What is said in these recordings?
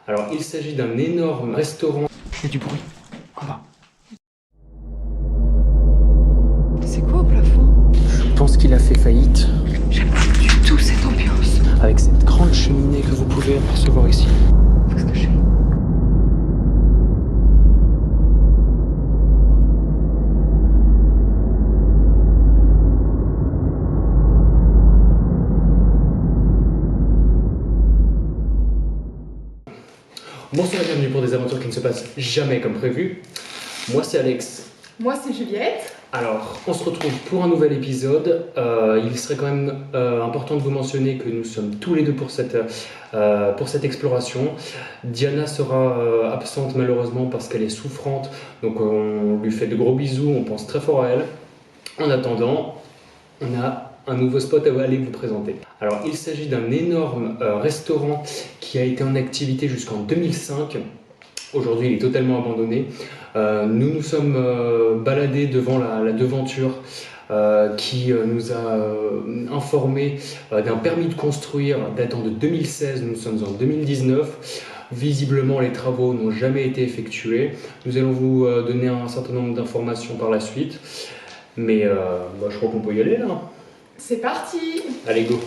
Alors, il s'agit d'un énorme restaurant. Il y a du bruit, en bas. C'est quoi au plafond? Je pense qu'il a fait faillite. J'aime pas du tout cette ambiance. Avec cette grande cheminée que vous pouvez apercevoir ici. Faut se cacher. Bonsoir et bienvenue pour des aventures qui ne se passent jamais comme prévu. Moi c'est Alex. Moi c'est Juliette. Alors, on se retrouve pour un nouvel épisode. Il serait quand même important de vous mentionner que nous sommes tous les deux pour cette exploration. Diana sera absente malheureusement parce qu'elle est souffrante. Donc on lui fait de gros bisous, on pense très fort à elle. En attendant, on a un nouveau spot à aller vous présenter. Alors, il s'agit d'un énorme restaurant qui a été en activité jusqu'en 2005. Aujourd'hui, il est totalement abandonné. Nous nous sommes baladés devant la devanture qui nous a informé d'un permis de construire datant de 2016. Nous sommes en 2019. Visiblement, les travaux n'ont jamais été effectués. Nous allons vous donner un certain nombre d'informations par la suite. Mais je crois qu'on peut y aller là. C'est parti. Allez, go.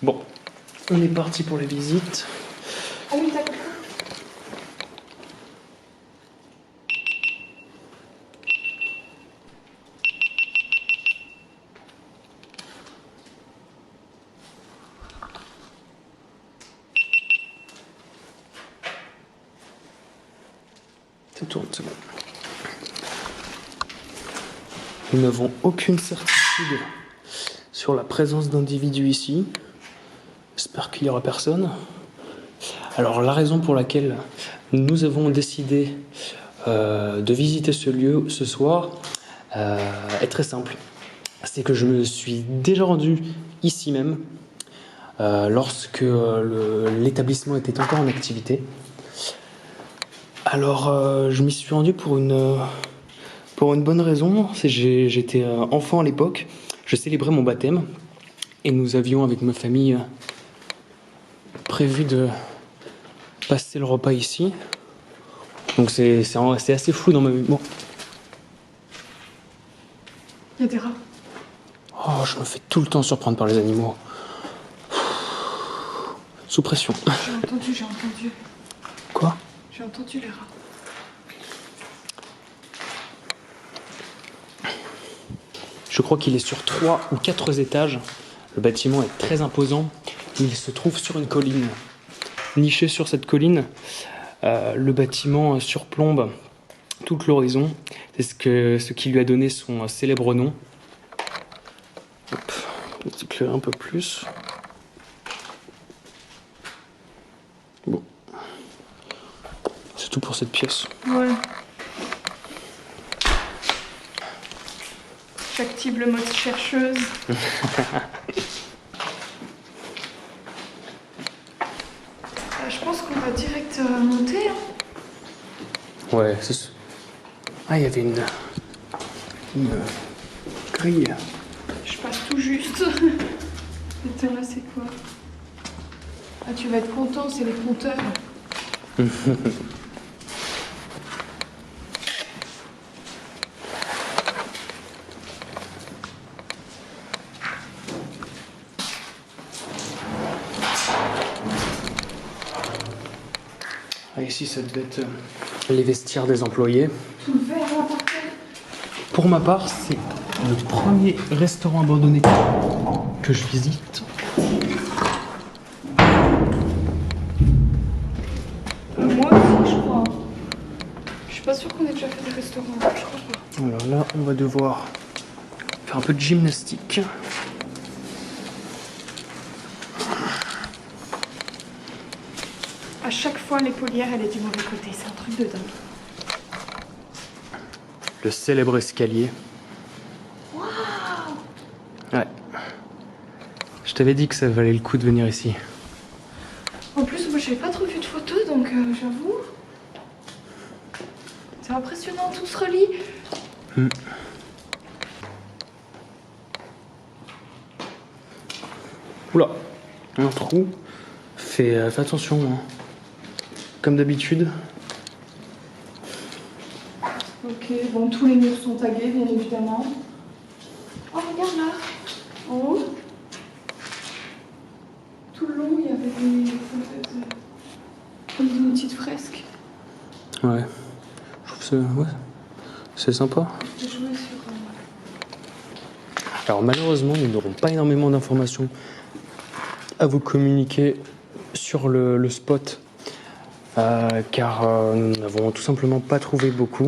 Bon, on est parti pour la visite. Ah oui, d'accord. Ça tourne, c'est bon. Nous n'avons aucune certitude sur la présence d'individus ici. J'espère qu'il n'y aura personne. Alors la raison pour laquelle nous avons décidé de visiter ce lieu ce soir est très simple. C'est que je me suis déjà rendu ici même lorsque l'établissement était encore en activité. Alors je m'y suis rendu pour une bonne raison. J'étais enfant à l'époque, je célébrais mon baptême et nous avions avec ma famille prévu de passer le repas ici. Donc c'est assez flou dans ma mémoire. Il y a des rats. Oh, je me fais tout le temps surprendre par les animaux. Sous pression. J'ai entendu. Quoi? J'ai entendu les rats. Je crois qu'il est sur 3 ou 4 étages. Le bâtiment est très imposant. Il se trouve sur une colline. Niché sur cette colline, le bâtiment surplombe tout l'horizon. C'est ce qui lui a donné son célèbre nom. Hop, on va éclairer un peu plus. Bon. C'est tout pour cette pièce. Ouais. J'active le mode chercheuse. Je pense qu'on va direct monter. Hein. Ouais, c'est... Ah, il y avait une grille. Je passe tout juste. Attends, là, c'est quoi? Ah, tu vas être content, c'est les compteurs. Ah, ici, ça devait être les vestiaires des employés. Tout le verre là par terre. Pour ma part, c'est le premier restaurant abandonné que je visite. Moi aussi, je crois. Je suis pas sûre qu'on ait déjà fait des restaurants. Je crois pas. Alors là, on va devoir faire un peu de gymnastique. chaque fois, l'épaulière, elle est du mauvais côté. C'est un truc de dingue. Le célèbre escalier. Waouh! Ouais. Je t'avais dit que ça valait le coup de venir ici. En plus, moi, j'ai pas trop vu de photos, donc j'avoue. C'est impressionnant, tout se relie. Oula, un trou. Fais attention, hein. Comme d'habitude. Ok, bon, tous les murs sont tagués, bien évidemment. Oh, regarde là, en haut. Tout le long, il y avait comme une petite fresque. Ouais. Je trouve ça... Ouais. C'est sympa. J'ai joué sur... Alors malheureusement, nous n'aurons pas énormément d'informations à vous communiquer sur le spot. Car nous n'avons tout simplement pas trouvé beaucoup.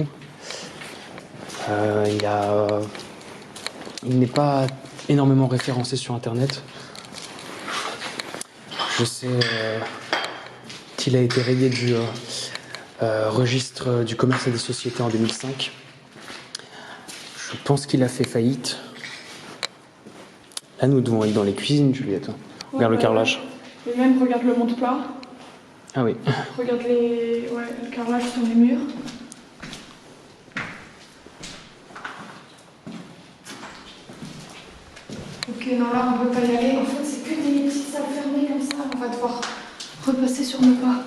Il n'est pas énormément référencé sur internet. Je sais qu'il a été rayé du registre du commerce et des sociétés en 2005. Je pense qu'il a fait faillite. Là, nous devons aller dans les cuisines, Juliette. Regarde le carrelage. Et même, regarde le monte-plat. Ah oui. Regarde le carrelage sur les murs. Ok, non, là, on ne peut pas y aller. En fait, c'est que des petites salles fermées comme ça. On va devoir repasser sur nos pas.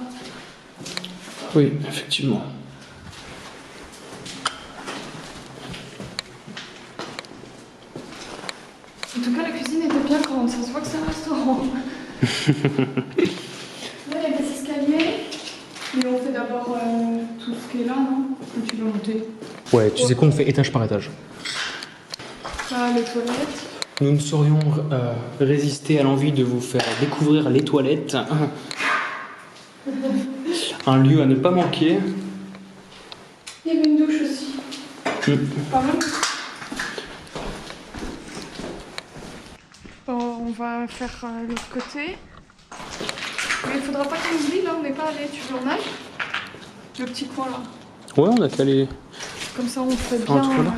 Oui, effectivement. En tout cas, la cuisine était bien grande. Ça se voit que c'est un restaurant. Là, il y a des escaliers. Mais on fait d'abord tout ce qui est là, non? Ou tu veux monter? Ouais, tu sais quoi, on fait étage par étage. Là, les toilettes. Nous ne saurions résister à l'envie de vous faire découvrir les toilettes. Un lieu à ne pas manquer. Il y avait une douche aussi. Pas mal. Bon, on va faire l'autre côté. Mais il faudra pas qu'on oublie, là, on n'est pas allé. Tu veux en aller? Le petit coin là. Ouais, on a qu'à aller. Comme ça, on fait Un bien trou, là.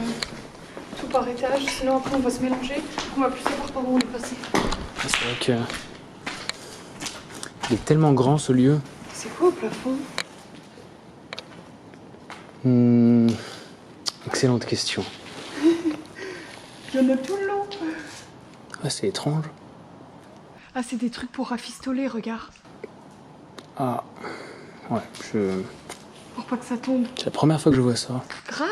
tout par étage. Sinon, après, on va se mélanger. On va plus savoir par où on est passé. C'est vrai que. Il est tellement grand ce lieu. C'est quoi au plafond? Excellente question. Il y en a tout le long. Ah, c'est étrange. Ah, c'est des trucs pour rafistoler, regarde. Ah, ouais, Pour pas que ça tombe. c'est la première fois que je vois ça. Grave.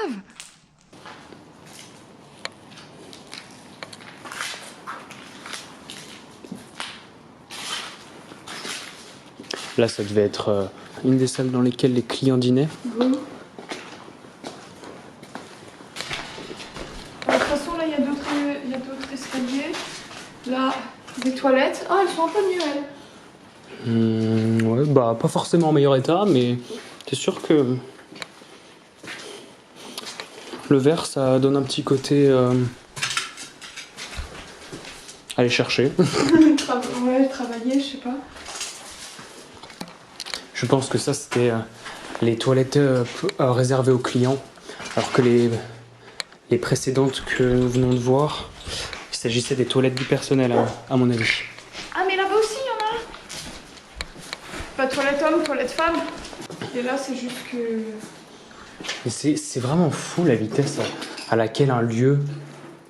Là, ça devait être une des salles dans lesquelles les clients dînaient. Oui. De toute façon, là, il y a d'autres escaliers. Là, des toilettes. Ah, elles sont un peu mieux, elles. Ouais, bah, pas forcément en meilleur état, mais c'est sûr que le vert, ça donne un petit côté aller chercher. Ouais, travailler, je sais pas. Je pense que ça, c'était les toilettes réservées aux clients, alors que les précédentes que nous venons de voir, il s'agissait des toilettes du personnel, à mon avis. Ah, mais là-bas aussi, il y en a. Pas toilette homme, toilette femme. Et là, c'est juste que... Et c'est vraiment fou la vitesse à laquelle un lieu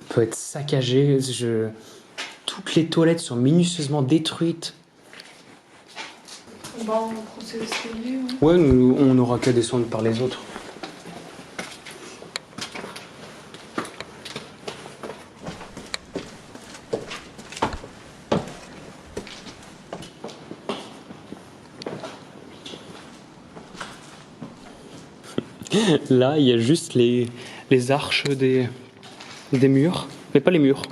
peut être saccagé. Toutes les toilettes sont minutieusement détruites. Bah, on prend ces escaliers. Ouais, on n'aura qu'à descendre par les autres. Là, il y a juste les arches des murs, mais pas les murs.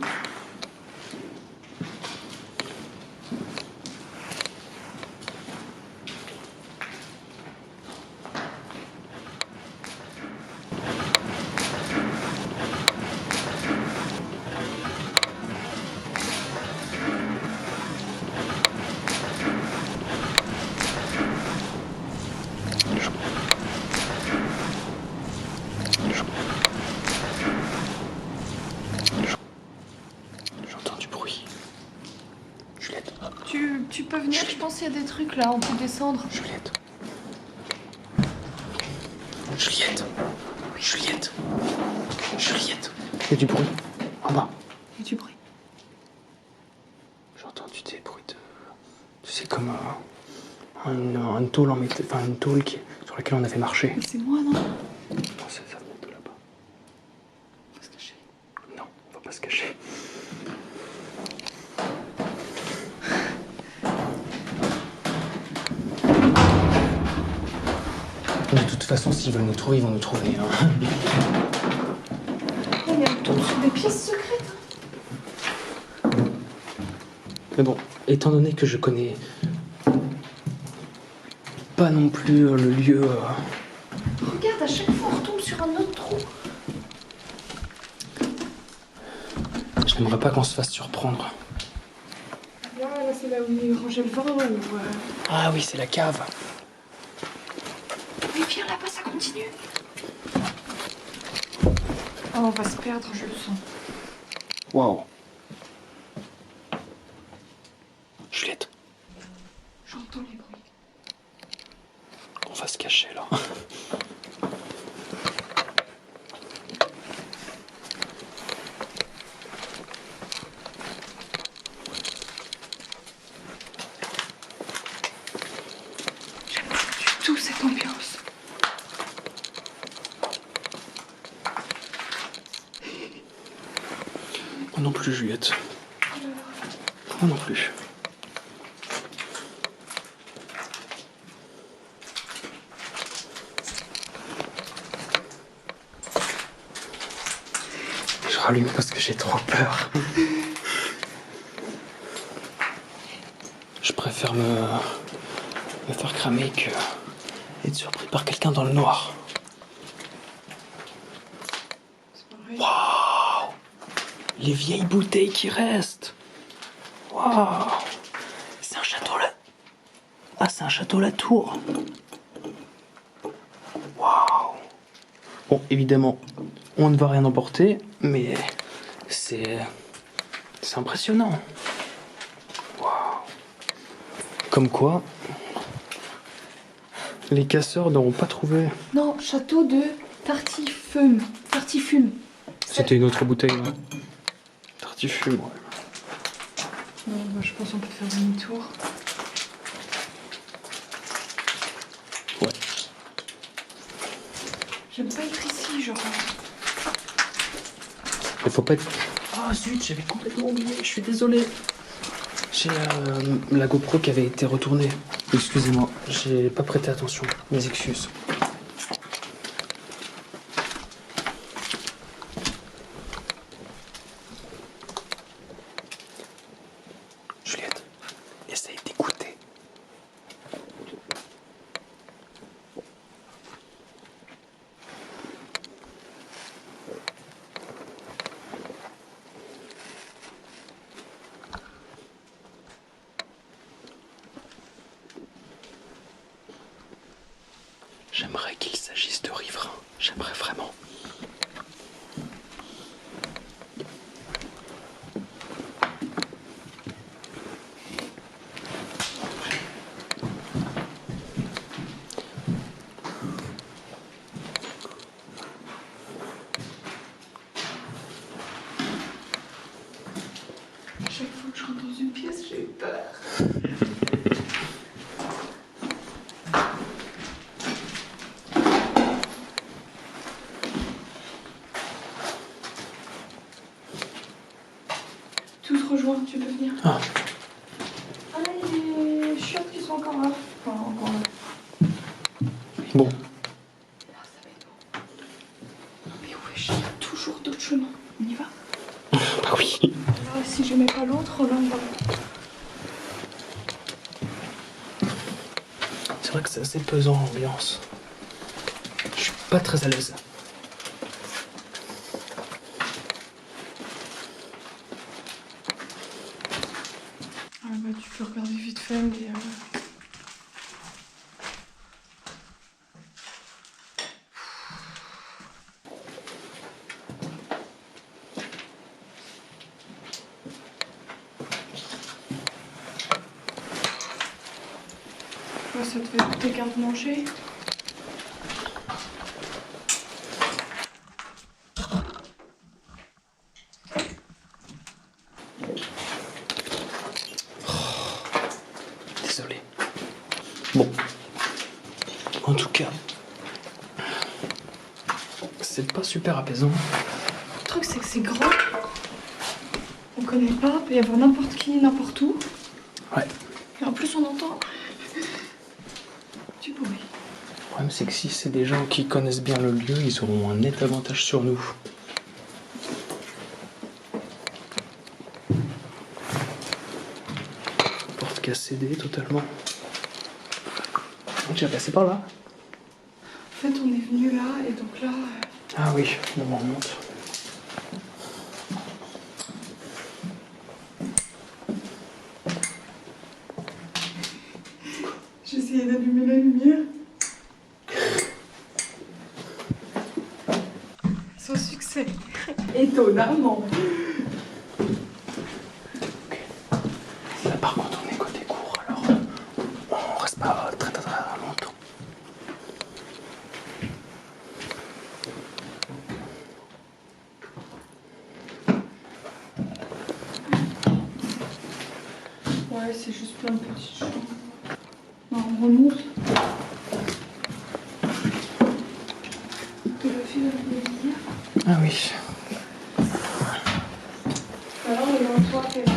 Tu peux venir, je pense qu'il y a des trucs là, on peut descendre. Juliette. Juliette. Juliette. Juliette. Il y a du bruit. En bas. Il y a du bruit. J'ai entendu des bruits de... C'est comme une tôle en métal... Enfin, une tôle sur laquelle on avait marché. Mais c'est moi, non? Non, ça venait de là-bas. On va se cacher. Non, on va pas se cacher. De toute façon, s'ils veulent nous trouver, ils vont nous trouver. Hein. Il y a toutes des pièces secrètes. Mais bon, étant donné que je connais pas non plus le lieu... Regarde, à chaque fois on retombe sur un autre trou. Je n'aimerais pas qu'on se fasse surprendre. Là, c'est là où il rangeait le vin ou... Ah oui, c'est la cave. Mais viens là-bas, ça continue. Oh, on va se perdre, je le sens. Waouh. Juliette, J'entends les bruits. on va se cacher là. J'aime pas du tout cette ambiance. Moi non plus, Juliette. Moi non plus. Je rallume parce que j'ai trop peur. Je préfère me faire cramer que être surpris par quelqu'un dans le noir. C'est pas vrai. Waouh! Les vieilles bouteilles qui restent. Waouh! C'est un château là. Ah, c'est un château Latour. Waouh! Bon, évidemment, on ne va rien emporter, mais c'est impressionnant. Waouh! Comme quoi, les casseurs n'auront pas trouvé. Non, château de Tartifume. Tartifume. C'était une autre bouteille, là. Tartifume, ouais. Non, bah, je pense qu'on peut faire demi-tour. Ouais. J'aime pas être ici, genre. Il faut pas être. Ah zut, j'avais complètement oublié, je suis désolé. J'ai la GoPro qui avait été retournée. Excusez-moi, j'ai pas prêté attention. Mes excuses. Juliette, essaye d'écouter. J'aimerais qu'il s'agisse de riverains. J'aimerais vraiment. À chaque fois que je rentre dans une pièce, j'ai eu peur. Tous rejoints, tu peux venir. Ah. Ah, les chiottes qui sont encore là. Enfin, encore là. Bon, Ah, ça va être bon. Mais wesh, il y a toujours d'autres chemins. On y va? bah oui. Là, si je mets pas l'autre, là, on va. C'est vrai que c'est assez pesant l'ambiance. Je suis pas très à l'aise. Ah, bah, tu peux regarder vite fait, mais. Ouais, ça devait être tes garde-manger. Désolé. Bon. En tout cas, c'est pas super apaisant. Le truc, c'est que c'est grand. On connaît pas, peut y avoir n'importe qui, n'importe où. Ouais. Et en plus, on entend du bruit. Le problème, c'est que si c'est des gens qui connaissent bien le lieu, ils auront un net avantage sur nous. Porte qui a cédé totalement. On est déjà passé par là. En fait, on est venu là, et donc là... Ah oui, bon, on remonte. J'ai essayé d'allumer la lumière. Sans succès. Étonnamment. Là, par contre, on est côté court, alors on reste pas très longtemps. Ouais, c'est juste plein de petites choses. Non, on remonte. De la file de la lumière. Ah oui. Alors, il y a un toit qui est là.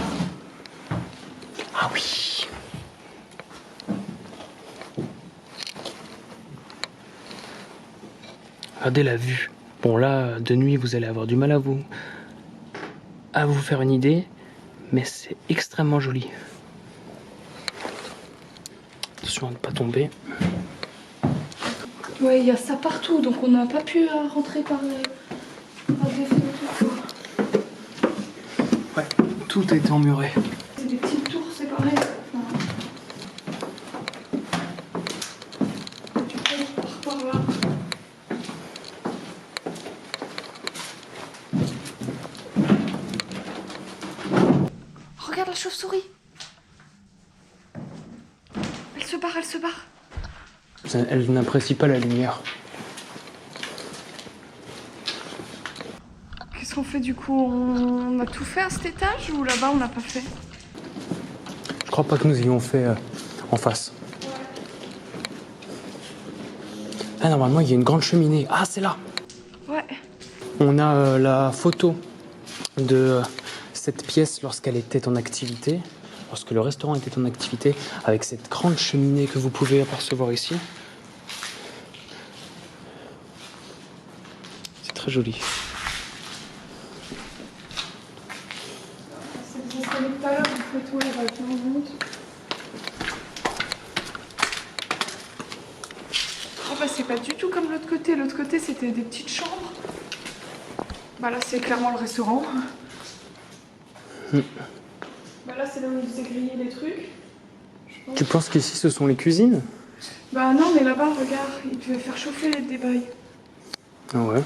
Ah oui. Regardez la vue. Bon là, de nuit, vous allez avoir du mal à vous faire une idée, mais c'est extrêmement joli. Attention à ne pas tomber. Ouais, il y a ça partout, donc on n'a pas pu rentrer par des fenêtres. Ouais, tout a été emmuré. C'est des petites tours séparées. Enfin, tu pars par là. Regarde la chauve-souris. Elle se barre, elle se barre. Elle n'apprécie pas la lumière. Qu'est-ce qu'on fait du coup? On a tout fait à cet étage ou là-bas on n'a pas fait? Je crois pas que nous ayons fait en face. Ah, normalement, il y a une grande cheminée. Ah, c'est là. Ouais. On a la photo de cette pièce lorsqu'elle était en activité, lorsque le restaurant était en activité, avec cette grande cheminée que vous pouvez apercevoir ici. C'est très joli. C'est ce qu'on tout à l'heure, une photo, elle va bien en monte. Oh bah c'est pas du tout comme l'autre côté. L'autre côté c'était des petites chambres. Bah là c'est clairement le restaurant. Bah là c'est là où ils faisaient griller les trucs. Tu penses qu'ici ce sont les cuisines? Bah non mais là-bas regarde, ils devaient faire chauffer les débails. Ah ouais.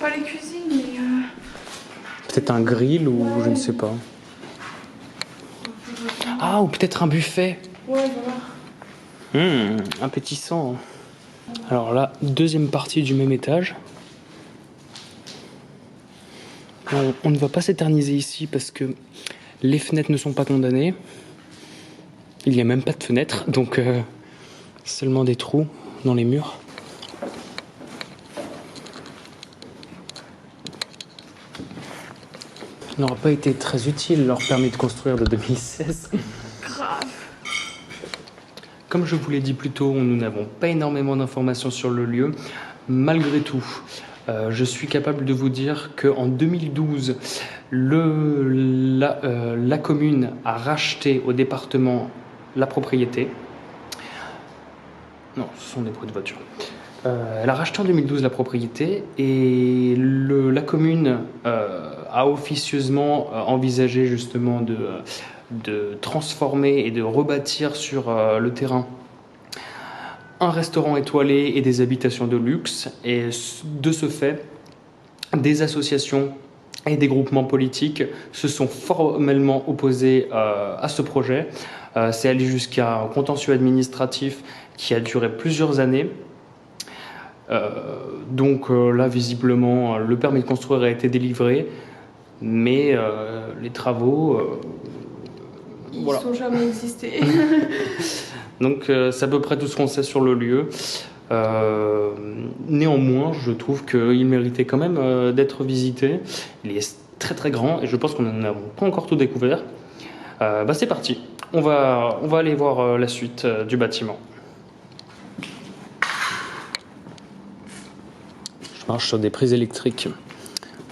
Pas les cuisines mais... Peut-être un grill ou Ouais. je ne sais pas. Ah, ou peut-être un buffet. Ouais voilà. Appétissant. Alors là, deuxième partie du même étage. On ne va pas s'éterniser ici parce que les fenêtres ne sont pas condamnées. Il n'y a même pas de fenêtres, donc seulement des trous dans les murs. Ça n'aura pas été très utile leur permis de construire de 2016. Grave. Comme je vous l'ai dit plus tôt, nous n'avons pas énormément d'informations sur le lieu. Malgré tout, je suis capable de vous dire qu'en 2012, la commune a racheté au département la propriété. Non, ce sont des bruits de voiture. Elle a racheté en 2012 la propriété et la commune a officieusement envisagé justement de transformer et de rebâtir sur le terrain un restaurant étoilé et des habitations de luxe. Et de ce fait, des associations et des groupements politiques se sont formellement opposés à ce projet. C'est allé jusqu'à un contentieux administratif qui a duré plusieurs années. Donc là, visiblement, le permis de construire a été délivré, mais les travaux... Ils voilà. sont jamais existés. Donc c'est à peu près tout ce qu'on sait sur le lieu. Néanmoins, je trouve qu'il méritait quand même d'être visité. Il est très très grand et je pense qu'on n'a pas encore tout découvert. C'est parti, on va aller voir la suite du bâtiment. Je marche sur des prises électriques.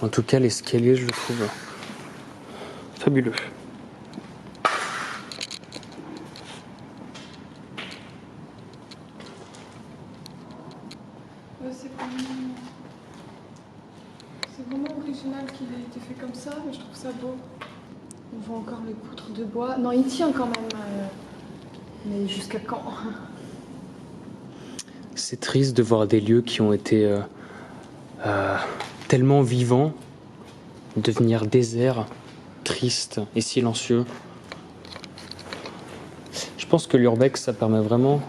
En tout cas, l'escalier, je le trouve fabuleux. C'est vraiment original qu'il ait été fait comme ça, mais je trouve ça beau. On voit encore les poutres de bois. Non, il tient quand même. Mais jusqu'à quand? C'est triste de voir des lieux qui ont été tellement vivants devenir déserts, tristes et silencieux. Je pense que l'urbex, ça permet vraiment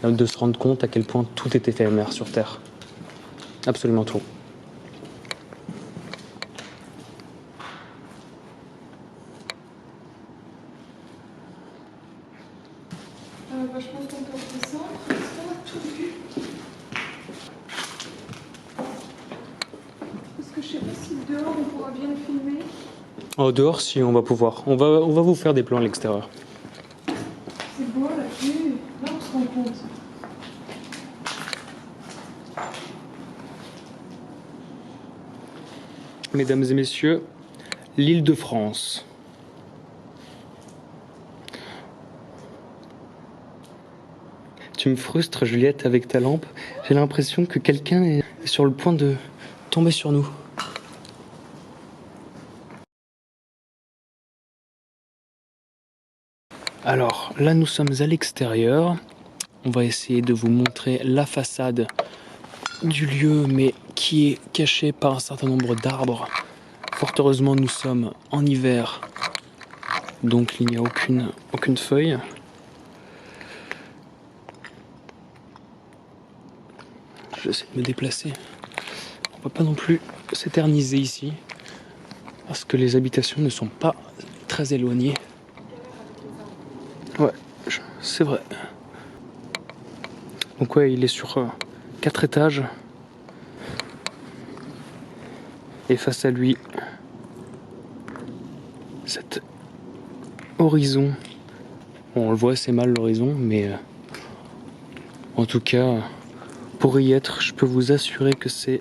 de se rendre compte à quel point tout est éphémère sur Terre. Absolument tout. Je pense qu'on peut redescendre. On a tout vu. Parce que je sais pas si dehors on pourra bien le filmer. Oh, dehors, si, on va pouvoir. On va vous faire des plans à l'extérieur. C'est beau la vue. Là, on se rend compte. Mesdames et messieurs, l'île de France. Tu me frustres, Juliette, avec ta lampe. J'ai l'impression que quelqu'un est sur le point de tomber sur nous. Alors, là, nous sommes à l'extérieur. On va essayer de vous montrer la façade du lieu, mais qui est cachée par un certain nombre d'arbres. Fort heureusement, nous sommes en hiver, donc il n'y a aucune feuille. J'essaie de me déplacer. On ne peut pas non plus s'éterniser ici, parce que les habitations ne sont pas très éloignées. Ouais, c'est vrai. Donc ouais, il est sur 4 étages. Et face à lui, cet horizon. Bon, on le voit assez mal l'horizon, mais en tout cas, pour y être, je peux vous assurer que c'est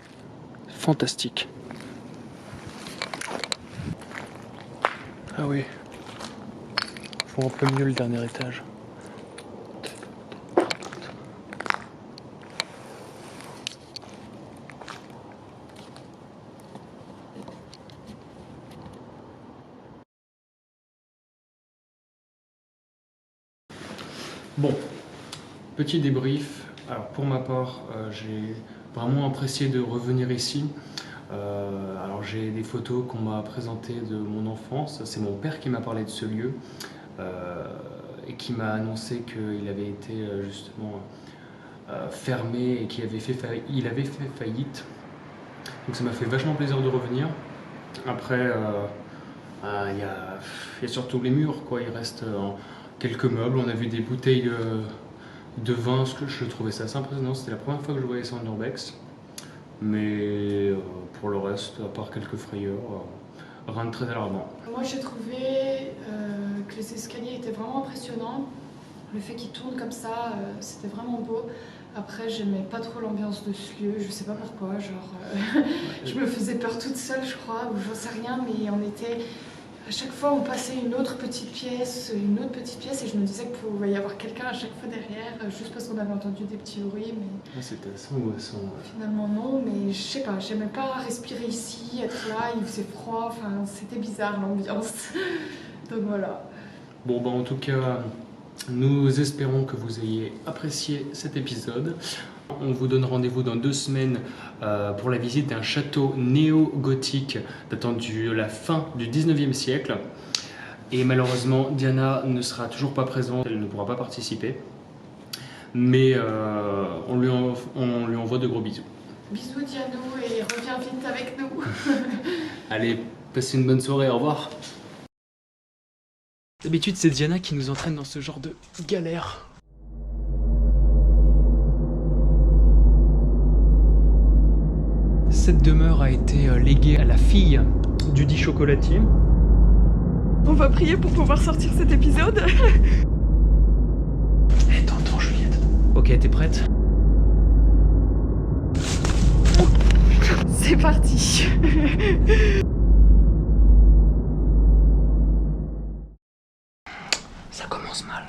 fantastique. Ah oui, je vois un peu mieux le dernier étage. Bon, petit débrief. Alors pour ma part, j'ai vraiment apprécié de revenir ici. Alors j'ai des photos qu'on m'a présentées de mon enfance. C'est mon père qui m'a parlé de ce lieu et qui m'a annoncé qu'il avait été justement fermé et qu'il avait fait faillite. Donc ça m'a fait vachement plaisir de revenir. Après, il y a surtout les murs, quoi. Il reste quelques meubles. On a vu des bouteilles de vin, ce que je trouvais ça assez impressionnant. C'était la première fois que je voyais ça en urbex. Mais pour le reste, à part quelques frayeurs, rien de très alarmant. Moi j'ai trouvé que les escaliers étaient vraiment impressionnants. Le fait qu'ils tournent comme ça, c'était vraiment beau. Après, j'aimais pas trop l'ambiance de ce lieu, je sais pas pourquoi, genre je me faisais peur toute seule, je crois, ou j'en sais rien, mais on était. À chaque fois, on passait une autre petite pièce, et je me disais qu'il pouvait y avoir quelqu'un à chaque fois derrière, juste parce qu'on avait entendu des petits bruits, mais. C'était assez angoissant. Finalement, non, mais je sais pas, j'aimais pas respirer ici, être là, il faisait froid, enfin, c'était bizarre l'ambiance. Donc voilà. Bon, en tout cas, nous espérons que vous ayez apprécié cet épisode. On vous donne rendez-vous dans 2 semaines pour la visite d'un château néo-gothique datant de la fin du 19e siècle. Et malheureusement, Diana ne sera toujours pas présente, elle ne pourra pas participer. Mais on lui envoie de gros bisous. Bisous Diano et reviens vite avec nous. Allez, passez une bonne soirée, au revoir. D'habitude, c'est Diana qui nous entraîne dans ce genre de galère. Cette demeure a été léguée à la fille du dit chocolatier. On va prier pour pouvoir sortir cet épisode. Eh, t'entends Juliette? Ok, t'es prête? C'est parti. Ça commence mal.